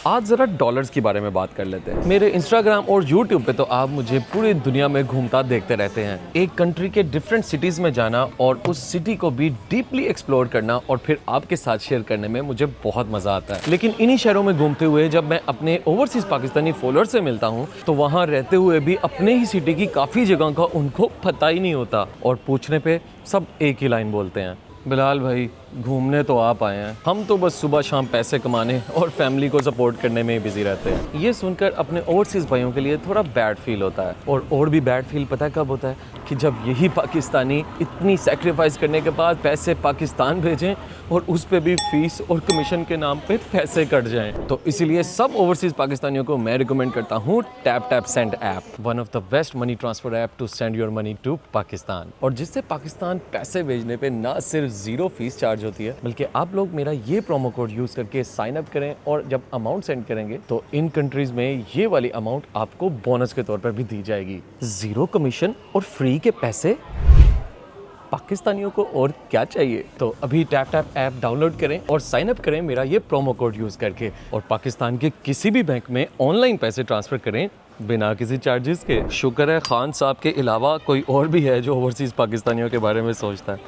आज ज़रा डॉलर्स के बारे में बात कर लेते हैं। मेरे इंस्टाग्राम और यूट्यूब पे तो आप मुझे पूरी दुनिया में घूमता देखते रहते हैं। एक कंट्री के डिफरेंट सिटीज़ में जाना और उस सिटी को भी डीपली एक्सप्लोर करना और फिर आपके साथ शेयर करने में मुझे बहुत मज़ा आता है। लेकिन इन्हीं शहरों में घूमते हुए जब मैं अपने ओवरसीज़ पाकिस्तानी फॉलोअर से मिलता हूँ तो वहाँ रहते हुए भी अपने ही सिटी की काफ़ी जगह का उनको पता ही नहीं होता और पूछने पे सब एक ही लाइन बोलते हैं, बिलाल भाई घूमने तो आप आए हैं, हम तो बस सुबह शाम पैसे कमाने और फैमिली को सपोर्ट करने में ही बिजी रहते हैं। ये सुनकर अपने ओवरसीज़ भाइयों के लिए थोड़ा बैड फील होता है और भी बैड फील पता कब होता है कि जब यही पाकिस्तानी इतनी सेक्रीफाइस करने के बाद पैसे पाकिस्तान भेजें और उस पे भी फीस और कमीशन के नाम पे पैसे कट जाएं। तो इसीलिए सब ओवरसीज़ पाकिस्तानियों को मैं रिकमेंड करता हूँ tap tap send app, one of the best money transfer app to send your money to Pakistan. और जिससे पाकिस्तान पैसे भेजने पे ना सिर्फ 0 फीस चार्ज होती है बल्कि आप लोग मेरा ये प्रोमो कोड यूज करके साइन अप करें और जब अमाउंट सेंड करेंगे तो इन कंट्रीज में ये वाली अमाउंट आपको बोनस के तौर पर भी दी जाएगी। 0 कमीशन और फ्री के पैसे, पाकिस्तानियों को और क्या चाहिए। तो अभी टैप टैप ऐप डाउनलोड करें और साइन अप करें मेरा ये प्रोमो कोड यूज करके और पाकिस्तान के किसी भी बैंक में ऑनलाइन पैसे ट्रांसफर करें बिना किसी चार्जेस के। शुक्र है खान साहब के अलावा कोई और भी है जो ओवरसीज़ पाकिस्तानियों के बारे में सोचता है।